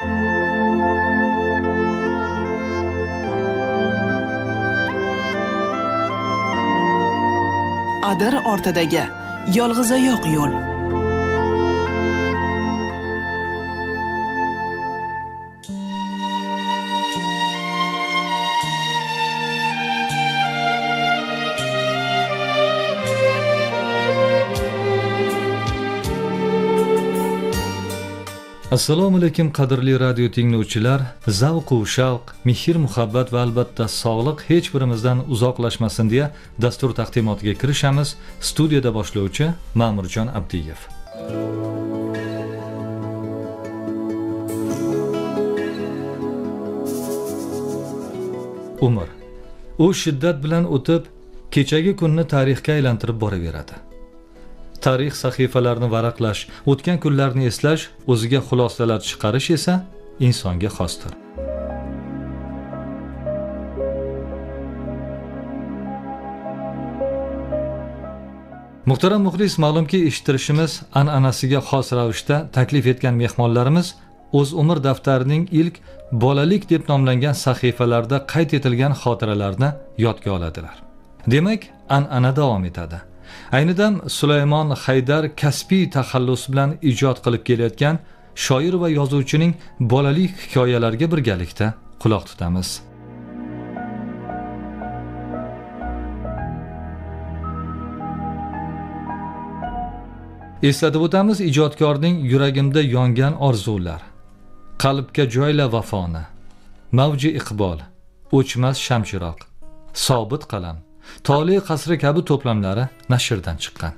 Adir ortidagi yolg'izoyoq yo'l. Assalomu alaykum qadrli radio tinglovchilar. Zavq va shavq, mehr muhabbat va albatta sog'liq hech birimizdan uzoqlashmasin deya dastur taqdimotiga kirishamiz. Studiyada boshlovchi Ma'murjon Abdiyev. Umr u shiddat bilan o'tib, kechagi kunni tarixga aylantirib boraveradi. Tarix sahifalarini varaqlash, o'tgan kunlarni eslash, o'ziga xulosalar chiqarish esa insonga xosdir. Muhtaram muxlis, ma'lumki eshittirishimiz an'anasiga xos ravishda taklif etgan mehmonlarimiz o'z umr daftarining ilk bolalik deb nomlangan sahifalarida qayd etilgan xotiralarni yodga oladilar. Demak, an'ana davom etadi. Ayni dam Sulaymon Haydar kasbiy taxallus bilan ijod qilib kelayotgan shoir va yozuvchining bolalik hikoyalariga birgalikda quloq tutamiz. Eslatib o'tamiz, ijodkorning yuragimda yongan orzular, qalbga joyla vafoni, mavji iqbol, o'chmas shamchiroq, sobit qalam, Toli qasri kabi to'plamlari nashrdan chiqqan.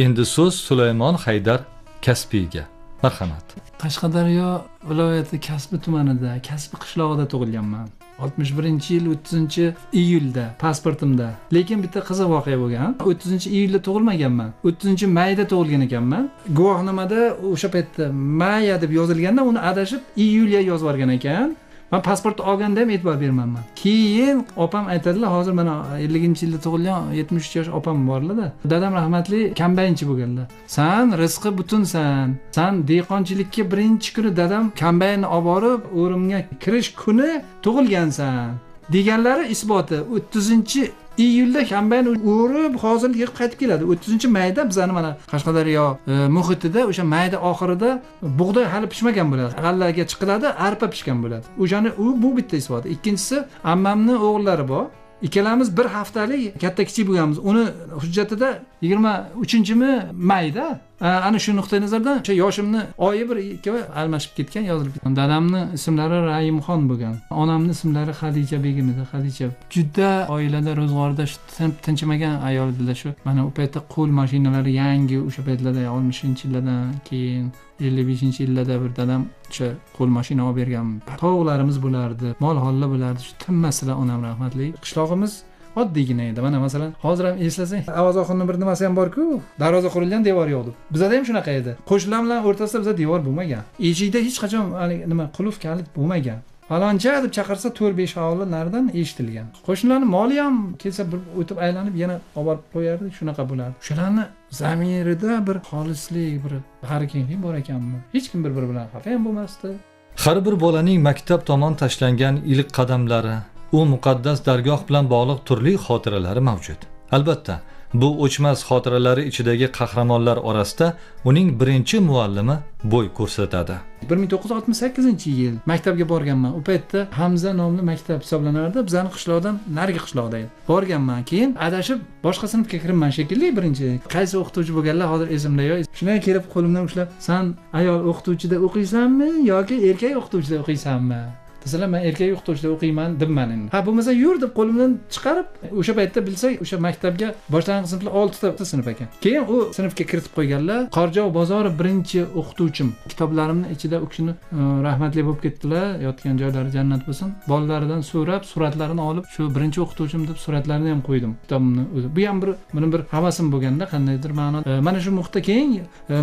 Endi so'z Sulaymon Haydar Kasbiyga. Marhamat. Qashqadaryo viloyati Kasbi tumanida, Kasbi qishlog'ida tug'ilganman. 61-yil 30-iyulda pasportimda. Lekin bitta qiziq voqea bo'lgan. 30-iyulda tug'ilmaganman. 30-mayda tug'ilgan ekanman. Guvohnomada o'sha paytda maya deb yozilganda uni adashib iyulya yozib yuborgan ekan. Men pasportni olganda ham e'tibor bermanman. Keyin opam aytadilar, hozir mana 50-yilda tug'ilgan 73 yosh opam borlar-da. Dadam rahmatli kombaynchi bo'lganlar. Sen rizqi butunsan. Sen dehqonchilikka birinchi kuni dadam kombaynni olib borib, o'rimga kirish kuni tug'ilgansan deganlari isboti. 30-iyulda kombayn o'rib, hozir yig'ib qaytib keladi. 30-mayda bizani mana Qashqadaryo muhitida o'sha mayda oxirida bug'doy hali pishmagan bo'ladi. G'allaga chiqiladi, arpa pishgan bo'ladi. O'shani bu bitta isboti. Ikkinchisi, ammamning o'g'illari bor. Ikkalamiz bir haftalik katta kichik bo'lganmiz. Uni hujjatida 23-mayda ana shu nuqtai nazardan o'sha yoshimni oyi bir ikkovi almashib ketgan, yozilib ketgan. Dadamning ismlari Rayimxon bo'lgan. Onamning ismlari Xadija begim edi. Xadija juda oilada ro'zg'orda tinchimagan ayol edilar. Shu mana u paytda qo'l mashinalari yangi, o'sha paytlarda 60-yillardan keyin 55-yillarda bir dadam o'sha qo'l mashina olib bergan. Tovuqlarimiz bo'lardi, mol-holla bo'lardi. Shu tinmaslar onam rahmatli. Qishlog'imiz oddiygina edi. Mana masalan, hozir ham eslasang, Avazoxonning bir nimasi ham bor-ku, darvoza qurilgan, devor yo'qdi. Bizda ham shunaqa edi. Qo'shnilar bilan o'rtasida bizda devor bo'lmagan. Eshikda hech qachon nima qulf kalit bo'lmagan. Faloncha deb chaqirsa 4-5 hovli naridan eshitilgan. Qo'shnilarning moli ham kelsa bir o'tib aylanib yana olib borib qo'yardi, shunaqa bo'lardi. O'shalarni zamirida bir xolislik, bir harakatlik bor ekanmi? Hech kim bir-biri bilan xafa ham bo'lmasdi. Har bir bolaning maktab tomon tashlangan ilk qadamlari, u muqaddas dargoh bilan bog'liq turli xotiralari mavjud. Albatta, bu o'chmas xotiralari ichidagi qahramonlar orasida uning birinchi muallimi bo'y ko'rsatadi. 1968-yil maktabga borganman. U paytda Hamza nomli maktab hisoblanardi. Bizning qishloqdan narigi qishloqda edi. Borganman, keyin adashib boshqa sinfga kiribman shekilli birinchi. Qaysi o'qituvchi bo'lganlar hozir esimda yo'q. Shunday kelib qo'limdan ushlab, "Sen ayol o'qituvchida o'qiysanmi yoki erkak o'qituvchida o'qiysanmi?" Desalar, men erkak o'qituvchida o'qiyman debman endi. Ha, bo'lmasa yur deb qo'limdan chiqarib, o'sha paytda bilsak, o'sha maktabga boshlang'ich sinflar 6 ta sinf ekan. Keyin u sinfga kiritib qo'yganlar. Qorjov bozori birinchi o'qituvchim. Kitoblarimning ichida u kishini rahmatli bo'lib ketdilar, yotgan joylari jannat bo'lsin. Bolalaridan so'rab, suratlarini olib, shu birinchi o'qituvchim deb suratlarini ham qo'ydim kitobimni o'zi. Bu ham mening bir havasim bo'lganda, qandaydir ma'noda. Mana shu muhitda keyin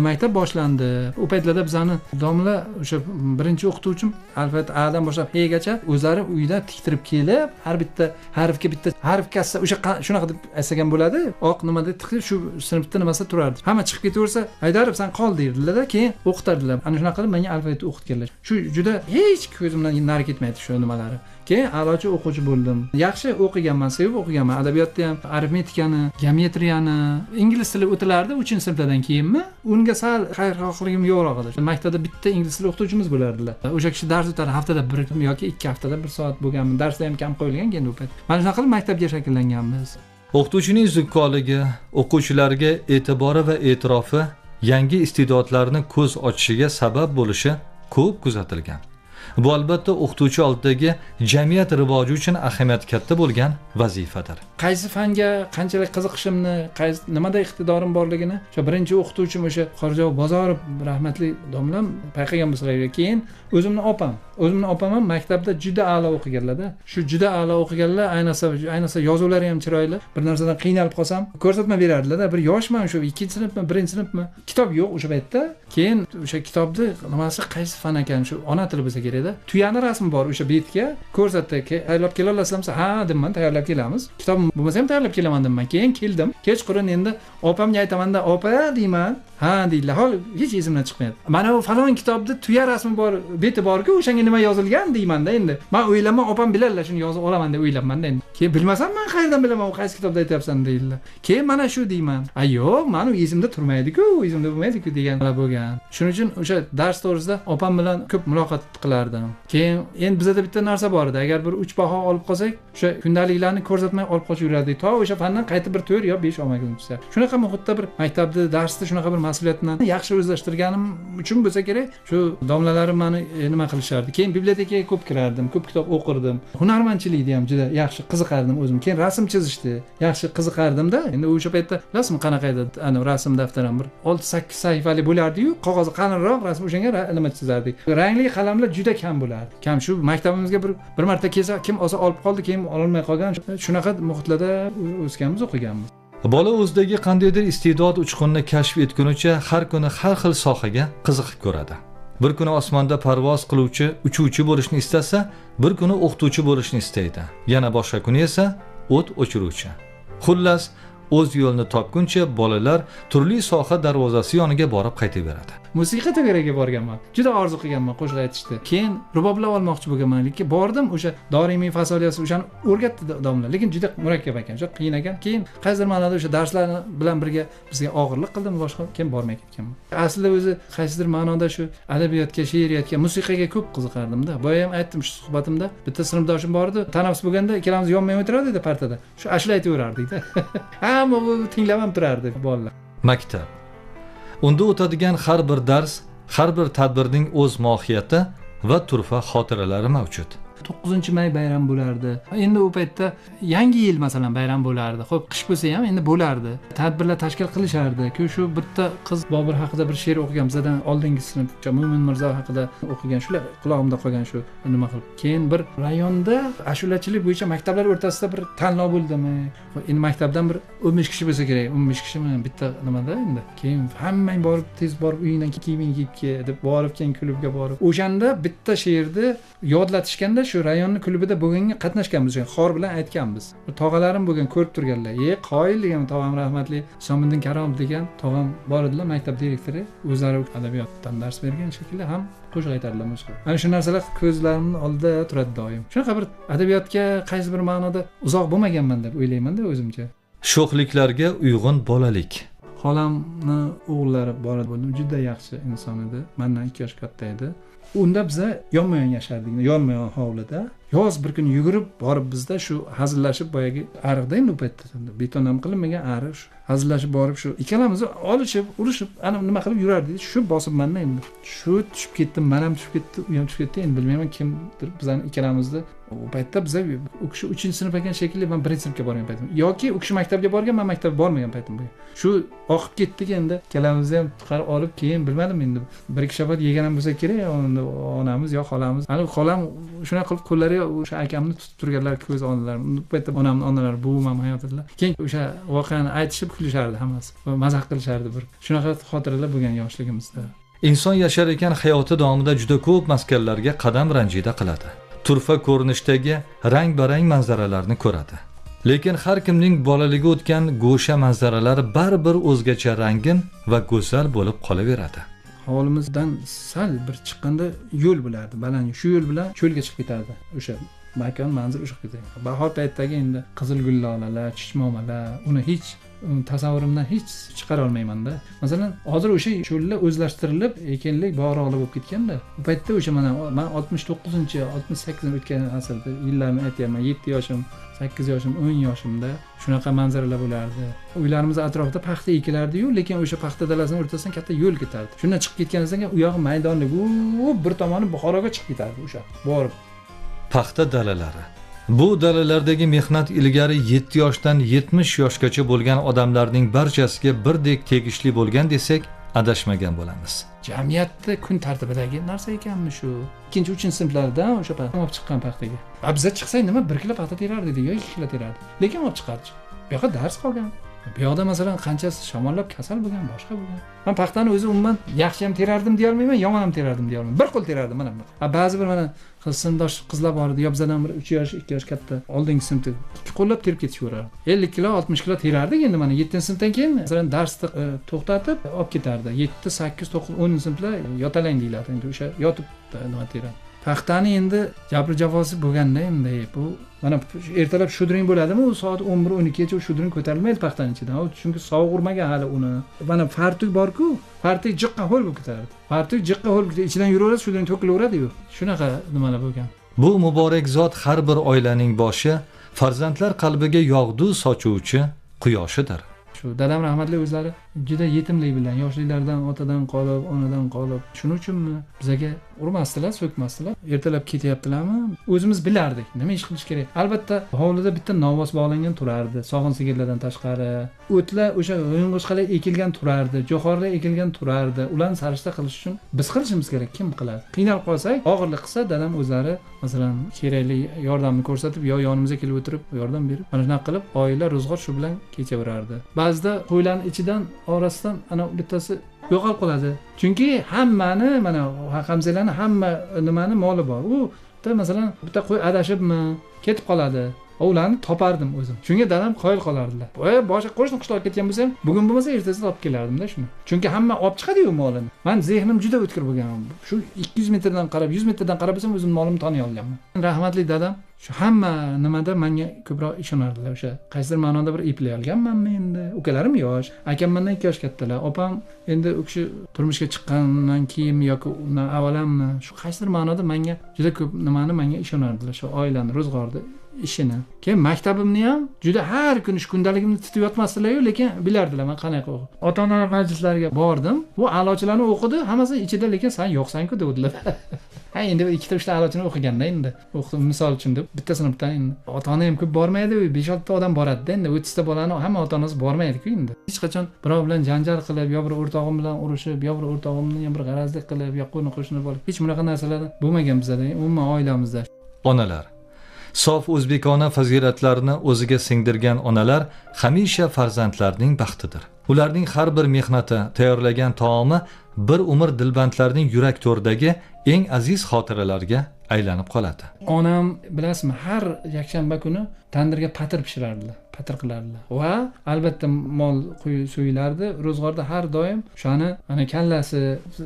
maktab boshlandi. U paytlarda bizani domla o'sha birinchi o'qituvchim alfat A'dan boshlab egacha o'zlari uyda tiktirib kelib, har bitta harfga bitta harf kassa o'sha shunaqa deb asagan bo'ladi. Oq nimada tiqib shu sinfda nimasi turardi. Hamma chiqib ketaversa, Haydarov sen qol derdilar-da, keyin o'qitardilar. Ana shunaqa qilib menga alfavitni o'qitganlar. Shu juda hech ko'zimdan nari ketmaydi shu nimalari. Keyin a'lochi o'quvchi bo'ldim. Yaxshi o'qiganman, sevib o'qiganman. Adabiyotda ham arifmetikani, geometriyani, ingliz tili o'tilardi 3-sinflardan keyinmi? Unga sal xayrixohligim yo'qroq edi. Maktabda bitta ingliz tili o'qituvchimiz bo'lardilar. O'sha kishi dars o'tardi, haftada 1 yoki 2 haftada 1 soat bo'lganmi. Darsda ham kam qo'yilgan endi u payt. Mana shunaqa qilib maktabga shakllanganmiz. O'qituvchining zukkoligi, o'quvchilarga e'tibori va e'tirofi yangi iste'dodlarni ko'z ochishiga sabab bo'lishi ko'p kuzatilgan. Bu albatta o'qituvchi oldidagi jamiyat rivoji uchun ahamiyati katta bo'lgan vazifadir. Qaysi fanga qanchalik qiziqishimni, nimada iqtidorim borligini o'sha birinchi o'qituvchim o'sha Qorjavo Bozorov rahmatli domlam payqagan bo'lsalar, keyin o'zimni opam ham maktabda juda a'lo o'qiganlar-da. Shu juda a'lo o'qiganlar, ayniqsa yozuvlari ham chiroyli. Bir narsadan qiynalib qolsam, ko'rsatma berardilar-da. Bir yoshman, shu 2-sinfmi, 1-sinfmi, kitob yo'q o'sha paytda. Keyin o'sha kitobni nimasi qaysi fan ekan, shu ona tili bo'lsa kerak-da. Tuyani rasmi bor o'sha betga, ko'rsatdi. Tayyorlab kela olasizmi? Ha, dedim, tayyorlab kelamiz. Kitob bo'lmasa ham tayyorlab kelaman dedim. Keyin keldim. Kechqurun endi opamga aytaman-da, "Opa" deyman. Ha deydilar. Hol hech esimdan chiqmaydi. Mana bu falon kitobda tuya rasmi bor, beti bor-ku, o'shanga nima yozilgan deyman-da endi. Men o'ylayman, opam biladilar, shuni yozib olaman deb o'ylayapman-da endi. Keyin bilmasam men qayerdan bilaman, u qaysi kitobda aytyapsan deydilar. Keyin mana shu deyman. Yo'q, meni esimda turmaydi-ku, esimda bo'lmaydi-ku deganlar bo'lgan. Shuning uchun o'sha dars to'g'risida opam bilan ko'p muloqot qilardim. Keyin endi bizda bitta narsa bor edi. Agar bir 3 baho olib qolsak, o'sha kundaliklarni ko'rsatmay olib qochib yurardik. To o'sha fandan qaytib bir 4 yo 5 olmaguncha. Shunaqa muhitda bir maktabda darsda shunaqa bir mas'uliyatni yaxshi o'zlashtirganim uchun bo'lsa kerak, shu domlalarim meni nima qilishardi. Keyin bibliotekaga ko'p kirardim, ko'p kitob o'qirdim. Hunarmandchilikda ham juda yaxshi qiziqardim o'zim. Keyin rasm chizishdi, yaxshi qiziqardim-da. Endi o'sha paytda rasm qanaqa edi? Ana rasm daftarim bir 6-8 sahifali bo'lardi-yu, qog'ozi qalinroq rasm o'shanga nima chizardik. Rangli qalamlar juda kam bo'lardi. Kam shu maktabimizga bir marta kelsa, kim olsa olib qoldi, keyin ololmay qolgan. Shunaqa muhitlarda o'sganmiz, o'qiganmiz. Bola o'zidagi qandaydir iste'dod uchqunni kashf etgunicha har kuni har xil sohaga qiziqib ko'radi. Bir kuni osmonda parvoz qiluvchi uchuvchi bo'lishni istasa, bir kuni o'qituvchi bo'lishni istaydi. Yana boshqa kuni esa o't o'chiruvchi. Xullas, o'z yo'lini topguncha bolalar turli soha darvozasi yoniga borib qaytaveradi. Musiqa to'garagiga borganman. Juda orzu qilganman qo'shiq aytishni. Keyin ruboblar olmoqchi bo'lganman, lekin bordim, o'sha dorimiy fasoliyasi o'shani o'rgatdi domla, lekin juda murakkab ekan, juda qiyin ekan. Keyin qaysidir ma'noda o'sha darslar bilan birga bizga og'irlik qildim, boshqa keyin bormay ketganman. Aslida o'zi qaysidir ma'noda shu adabiyotga, she'riyatga, musiqaga ko'p qiziqardim-da. Boya ham aytdim shu suhbatimda. Bitta sinfdoshim bor edi, tanaffus bo'lganda ikkalamiz yonmay o'tirardik edi partada. Shu ashula aytaverardik-da. Hamma tinglab ham turardi bolalar. Maktab. Unda o'tadigan har bir dars, har bir tadbirning o'z mohiyati va turfa xotiralari mavjud. 9-may bayram bo'lardi. Endi u paytda yangi yil masalan bayram bo'lardi. Xo'p, qish bo'lsa ham endi bo'lardi. Tadbirlar tashkil qilishardi. Shu bitta qiz Bobur haqida bir she'r o'qigan, bizdan oldingi sinfcha Mo'min Mirzo haqida o'qigan, shular quloqimda qolgan shu nima qilib. Keyin bir rayonda ashulachilik bo'yicha maktablar o'rtasida bir tanlov bo'ldimi? Endi maktabdan bir 15 kishi bo'lsa kerak, 15 kishimi bitta nimada endi. Keyin hammang borib tez borib uyingdan kiyiming kiyib kel deb borib keyin klubga borib. O'shanda bitta she'rni yodlatishganda shu rayonni klubida bo'lganga qatnashganmiz, xor bilan aytganmiz. Tog'alarim bo'lgan, ko'rib turganlar. Qoyil degan tog'am rahmatli Somiddin Karomov degan tog'am bor edilar, maktab direktori. O'zlari adabiyotdan dars bergan shekilli ham qo'shiq aytardilar musiqa. Ana shu narsalar ko'zlarimning oldida turadi doim. Shunaqa bir adabiyotga qaysi bir ma'noda uzoq bo'lmaganman deb o'ylayman-da o'zimcha. Sho'xliklarga uyg'un bolalik. Xolamni o'g'illari bor edi, juda yaxshi inson edi. Mendan 2 yosh katta edi. Unda biza yonma-yon yashardik, yonma-yon hovlida. Yoz bir kun yugurib borib bizda shu hazillashib boyagi ariqda endi u paytda beton ham qilinmagan ariq shu hazillashib borib shu ikkalamiz olishib, urishib, ana nima qilib yurardik. Shu bosib menda endi. Shu tushib ketdim, men ham tushib ketdi, u ham tushib ketdi. Endi bilmayman kimdir bizani ikkalamizni u paytda biz u kishi 3-sinf ekan shekilli, men 1-sinfga borgan paytim. Yoki u kishi maktabga borgan, men maktabga bormagan paytim bu. Shu oqib ketdik endi. Ikkalamizni ham chiqarib olib, keyin bilmadim endi. 1-2 shabat yegan bo'lsa kerak, onamiz yo xolamiz. Ana xolam shuna qilib qo'llari o'sha akamni tutib turganlar ko'z oldilari. Bu paytda onamning onalari, buvim ham hayot edilar. Keyin o'sha voqeani aytishib kulishardi hammasi. Mazaq qilishardi bir. Shunaqa xotiralar bo'lgan yoshligimizda. Inson yashar ekan hayoti davomida juda ko'p maskanlarga qadam ranjida qiladi. turfa ko'rinishdagi rang-barang manzaralarni ko'radi. Lekin har kimning bolaligi o'tgan go'sha manzaralari baribir o'zgacha rangin va go'zal bo'lib qolaveradi. Hovlimizdan sal bir chiqqanda yo'l bo'lardi, baland. Shu yo'l bilan cho'lga chiqib ketardi. O'sha makon manzil o'sha ketadi. Bahor paytidagi endi qizilgul lolalar, chuchmomalar, uni hech tasavvurimdan hech chiqara olmayman-da. Masalan, hozir o'sha cho'llar o'zlashtirilib, ekinlik bog'roqli bo'lib ketganda, u paytda o'sha men 69-68 o'tgan asrda yillarni aytyapman, 7 yoshim, 8 yoshim, 10 yoshimda shunaqa manzaralar bo'lardi. Uylarimiz atrofida paxta ekilardi-yu, lekin o'sha paxta dalasining o'rtasidan katta yo'l ketardi. Shundan chiqib ketganingizdan keyin u yog'i maydonlik, bir tomoni Buxoroga chiqib ketardi o'sha. Borib Paxta dalalari. Bu dalalardagi mehnat ilgari 7 yoshdan 70 yoshgacha bo'lgan odamlarning barchasiga birdek tegishli bo'lgan desak, adashmagan bo'lamiz. Jamiyatda kun tartibidagi narsa ekanmi shu? 2-3 sinflardan o'sha paxta olib chiqqan paxtaga. Biza chiqsak nima 1 kilo paxta terardik yo 2 kilo terardik. Lekin olib chiqardik. Bu yoqda dars qolgan. Bu yoqda masalan qanchasi shamollab kasal bo'lgan, boshqa bo'lgan. Men paxtani o'zi umuman yaxshi ham terardim deya olmayman, yomon ham terardim deya olmayman. Bir qo'l terardim mana. Ba'zi bir mana sinfdosh qizlar bor edi, yo bizdan bir 3 yosh, 2 yosh katta, oldingi sinfda ikki qo'llab terib ketishaverardi. 50 kilo, 60 kilo terardik endi mana 7-sinfdan keyin masalan darsni to'xtatib olib ketardi. 7, 8, 9, 10 sinflar yotalang deyiladi. Endi o'sha yotib nima teradi. Paxtani endi jabr jafosi bo'lganda endi bu mana ertalab shudring bo'ladimi, u soat 11-12 gacha shudring ko'tarilmaydi paxtaning ichidan. Chunki sovuq urmagan hali uni. Mana fartuk bor-ku, fartuk jiqqa ho'l bo'lib ketardi. Fartuk jiqqa ho'l bo'lib ichidan yuraveradi, shudring to'kilaveradi-yu. Shunaqa nimalar bo'lgan. Bu muborak zot har bir oilaning boshi, farzandlar qalbiga yog'du sochuvchi quyoshidir. Shu dadam rahmatli o'zlari juda yetimlik bilan, yoshliklaridan otadan qolib, onadan qolib, shuning uchunmi bizaga urmasdilar, so'kmasdilar. Ertalab ketyaptilarmi? O'zimiz bilardik, nima ish qilish kerak. Albatta, hovlida bitta novvos bog'langan turardi, sog'in sigirlardan tashqari. O'tlar o'sha g'o'ng'ishqalar ekilgan turardi, jo'xorilar ekilgan turardi. Ularni sarishta qilish uchun biz qilishimiz kerak, kim qiladi? Qiynalib qolsak, og'irlik qilsa dadam o'zlari masalan kerakli yordamni ko'rsatib, yo yonimizga kelib o'tirib yordam berib, mana shunaqa qilib oila ro'zg'or shu bilan kechaverardi. Ba'zida qo'ylarning ichidan orasidan ana bittasi yo'qolib qoladi. Chunki hammani mana hamzalarning hamma nimani moli bor. U masalan bitta qo'y adashibmi, ketib qoladi. Ularni topardim o'zim. Shunga dadam qoyil qolardilar. Boshqa qo'shni qishloqqa ketgan bo'lsam, bugun bo'lmasa ertasi olib kelardim-da shuni. Chunki hamma olib chiqadi-yu molini. Men zehnim juda o'tkir bo'lgan. Shu 200 metrdan qarab, 100 metrdan qarab bo'lsam o'zim molimni taniy olganman. Rahmatli dadam shu hamma nimada menga ko'proq ishonardilar. O'sha qaysidir ma'noda bir eplay olganmanmi endi. Ukalarim yosh, akam mendan 2 yosh kattalar. Opam endi u kishi turmushga chiqqandan keyin yoki undan avvalammi, shu qaysidir ma'noda menga juda ko'p nimani menga ishonardilar. Shu oilani, ro'zg'orni ishini. Keyin maktabimni ham juda har kuni shu kundaligimni titib yotmasdilar-yu, lekin bilardilar men qanaqa o'qib. Ota-onalar majlislariga bordim. Bu a'lochilarni o'qidi, hammasi ichida, lekin sen yo'qsan-ku dedilar. Ha endi 2-3 ta a'lochini o'qiganda endi o'qidim misol uchun deb bitta sinfdan endi ota-ona ham ko'p bormaydi-yu, 5-6 ta odam boradi-da. Endi 30 ta bolani hamma ota-onasi bormaydi-ku endi. Hech qachon birov bilan janjal qilib, yo bir o'rtog'im bilan urushib, yo bir o'rtog'imni ham bir g'arazlik qilib, yo qo'ni-qo'shni bo'lib, hech bunaqa narsalar bo'lmagan bizda, umuman oilamizda. Onalar sof o'zbekona fazilatlarni o'ziga singdirgan onalar hamisha farzandlarning baxtidir. Ularning har bir mehnati, tayyorlagan taomi bir umr dilbandlarning yurak to'ridagi eng aziz xotiralarga aylanib qoladi. Onam bilasizmi, har yakshanba kuni tandirga patir pishirardilar, patir qilardilar. Va albatta mol so'yilardi. Ro'zg'orda har doim o'shani mana kallasi,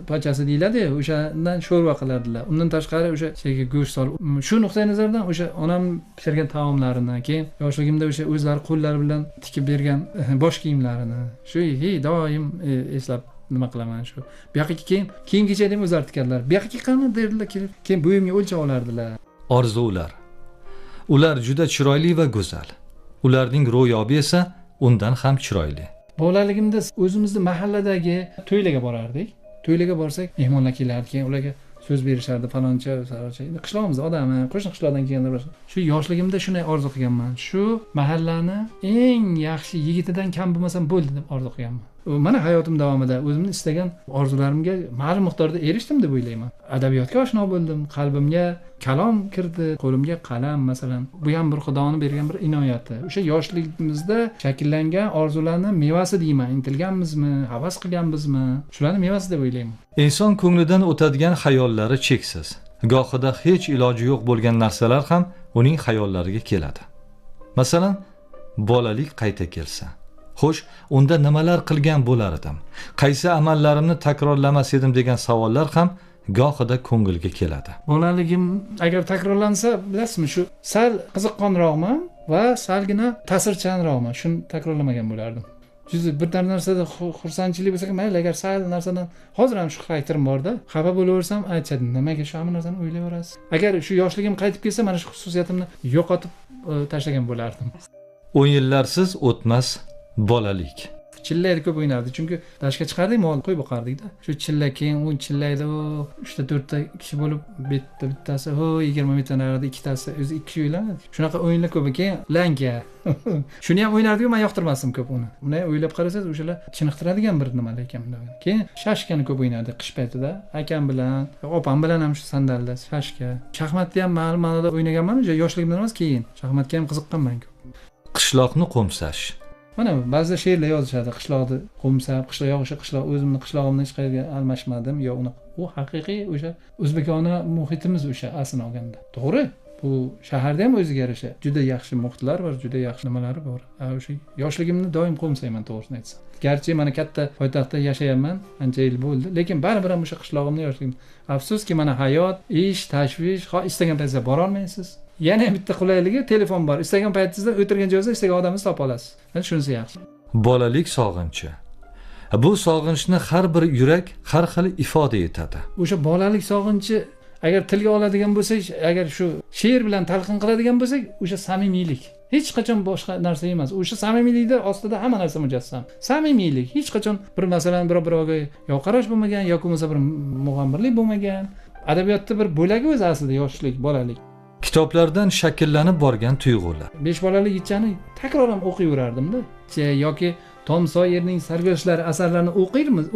pochasi deyiladi, o'shandan sho'rva qilardilar. Undan tashqari o'sha sheyga go'sht solib, shu nuqtai nazardan o'sha onam pishirgan taomlarini, keyin yoshligimda o'sha o'zlari qo'llari bilan tikib bergan bosh kiyimlarini, shu doim eslab nima qilaman shu. Bu yoqqa kiyim kechadi ham o'zlari tikadilar. Bu yoqqa qani derdilar, keyin bo'yimga o'lchab olardilar. Orzular. Ular juda chiroyli va go'zal. Ularning ro'yobi esa undan ham chiroyli. Bolaligimda o'zimizni mahalladagi to'ylarga borardik. To'ylarga borsak, mehmonlar kelardi, keyin ularga so'z berishardi, faloncha, sarocha. Qishlog'imiz odami, qo'shni qishloqdan kelganlar. Shu yoshligimda shunday orzu qilganman. Shu mahallani eng yaxshi yigitidan kam bo'lmasam bo'ldi deb orzu qilganman. Mana hayotim davomida o'zimni istagan orzularimga ma'lum miqdorda erishdim deb o'ylayman. Adabiyotga oshno bo'ldim, qalbimga kalom kirdi, qo'limga qalam masalan. Bu ham bir Xudoning bergan bir inoyati. O'sha yoshligimizda shakllangan orzularni mevasi deyman. Intilganmizmi, havas qilganmizmi? Shularning mevasi deb o'ylayman. Inson ko'nglidan o'tadigan xayollari cheksiz. gohida hech iloji yo'q bo'lgan narsalar ham uning xayollariga keladi. Masalan, bolalik qayta kelsa, xo'sh, unda nimalar qilgan bo'lar edim? Qaysi amallarimni takrorlamas edim degan savollar ham gohida ko'ngilga keladi. Bolaligim agar takrorlansa, bilasizmi, shu sal qiziqqonroqman va salgina ta'sirchanroqman. Shuni takrorlamagan bo'lardim. Juda bir narsada xursandchilik bo'lsa, mayli, agar sal narsadan hozir ham shu xaytirim borda, xafa bo'laversam, aytadi, nimaga shu narsani o'ylayverasiz? Agar shu yoshligim qaytib kelsa, mana shu xususiyatimni yo'qotib tashlagan bo'lardim. O'yinlarsiz o'tmas bolalik. Chillayda ko'p o'ynardi, chunki dashga chiqardik, mol qo'y boqardik-da. Shu chilla keyin u chillayda 3-4 ta kishi bo'lib, bittasi 20 metr narida, ikkitasi o'zi 2 kishi o'ynardi. Shunaqa o'yinlar ko'p. Keyin lanka. Shuni ham o'ynardik-ku, men yoqtirmasdim ko'p uni. Buni o'ylab qarasangiz, o'shalar chiniqtiradigan bir nima ekan bunday. Keyin shashkani ko'p o'ynardik qish paytida. Akam bilan, opam bilan ham shu sandalda shashka. Shaxmatni ham ma'lumotda o'ynaganman, yoshligimdan emas, keyin. Shaxmatga ham qiziqqanman ko'p. Qishloqni qo'msash. Mana ba'zi she'rlar yozishadi, qishloqni qo'msab, qishloq o'sha qishloq o'zimni qishlog'imni hech qayerga almashmadim, yo uni u haqiqiy o'sha o'zbekona muhitimiz o'sha aslini olganda. To'g'ri, bu shaharda ham o'ziga yarasha juda yaxshi muhitlar bor, juda yaxshi nimalari bor. O'sha yoshligimni doim qo'msayman, to'g'risini aytsam. Garchi mana katta poytaxtda yashayapman, ancha yil bo'ldi, lekin baribir ham o'sha qishlog'imni yoshligim. Afsuski, mana hayot, ish, tashvish, istagan paytingizda bora olmaysiz. Yana bitta qulayligi, telefon bor. Istagan paytingizda o'tirgan joyingizda istagan odamni topa olasiz. Mana shunisi yaxshi. Bolalik sog'inchi. Bu sog'inchni har bir yurak har xil ifoda etadi. O'sha bolalik sog'inchi agar tilga oladigan bo'lsak, agar shu she'r bilan talqin qiladigan bo'lsak, o'sha samimiylik. Hech qachon boshqa narsa emas. O'sha samimiylikda ostida hamma narsa mujassam. Samimiylik. Hech qachon bir masalan birovga yo'qarash bo'lmagan yoki bo'lmasa bir mug'ambirlik bo'lmagan. Adabiyotda bir bo'lagi o'zi aslida yoshlik, bolalik. Kitoblardan shakllanib borgan tuyg'ular. 5 bolalik yigitchani takroran o'qiyverardim-da. Yoki Tom Soyerning sarguzashtlari asarlarini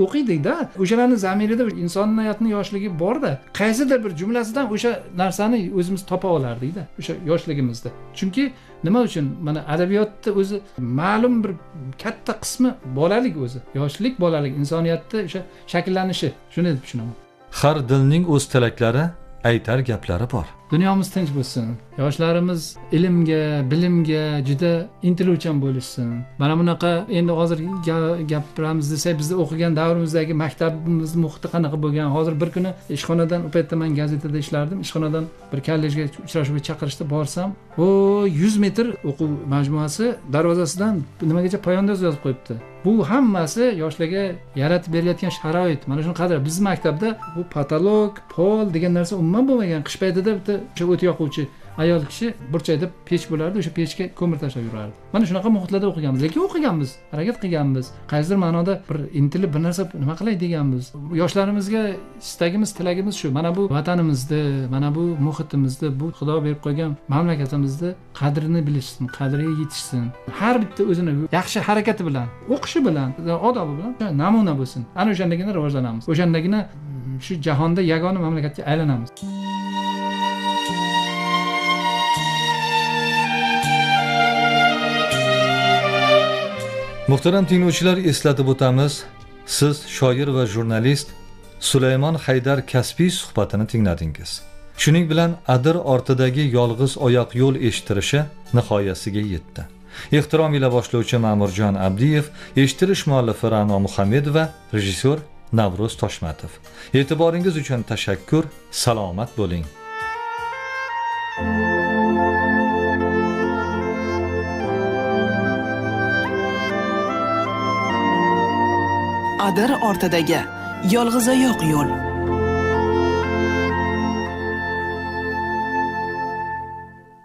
o'qiydik-da. O'shalarning zamirida insonning hayotining yoshligi bor-da. Qaysidir bir jumlasidan o'sha narsani o'zimiz topa olardik-da, o'sha yoshligimizda. Chunki nima uchun? Mana adabiyotda o'zi ma'lum bir katta qismi bolalik o'zi. Yoshlik, bolalik, insoniyatda o'sha shakllanishi. Shuni deb tushunaman. Har dilning o'z tilaklari, aytar gaplari bor. Dunyomiz tinch bo'lsin. Yoshlarimiz ilmga, bilimga juda intiluvchan bo'lishsin. Mana bunaqa endi hozir gapiramiz desak, biz o'qigan davrimizdagi maktabimiz muhiti qanaqa bo'lgan. Hozir bir kuni ishxonadan, u paytda men gazetada ishlardim. Ishxonadan bir kollejga uchrashuvga chaqirishda borsam, 100 metr o'quv majmuasi darvozasidan nimagacha poyandoz yozib qo'yibdi. Bu hammasi yoshlarga yaratib berilayotgan sharoit. Mana shuni qadar biz maktabda bu patolog, pol degan narsa umuman bo'lmagan. Qish paytida bitta o'sha o't yoquvchi ayol kishi burchakda pech bo'lardi, o'sha pechga ko'mir tashlab yurardi. Mana shunaqa muhitlarda o'qiganmiz, lekin o'qiganmiz, harakat qilganmiz. Qaysidir ma'noda bir intilib bir narsa nima qilay deganmiz. Yoshlarimizga istagimiz, tilagimiz shu. Mana bu vatanimizni, mana bu muhitimizni, bu Xudo berib qo'ygan mamlakatimizni qadrini bilishsin, qadriga yetishsin. Har bitta o'zini yaxshi harakati bilan, o'qishi bilan, odobi bilan namuna bo'lsin. Ana o'shandagina rivojlanamiz. O'shandagina shu jahonda yagona mamlakatga aylanamiz. Muhtaram tinglovchilar, eslatib o'tamiz, siz shoir va jurnalist Sulaymon Haydar kasbiy suhbatini tingladingiz. Shuning bilan Adir ortidagi yolg'iz oyoq yo'l eshittirishi nihoyasiga yetdi. Ehtirom ila boshlovchi Ma'murjon Abdiyev, eshittirish muallifi Ra'no Muhammedova, rejissyor Navro'z Toshmatov. E'tiboringiz uchun tashakkur, salomat bo'ling. Adir ortidagi yolg'iz oyoq yo'l.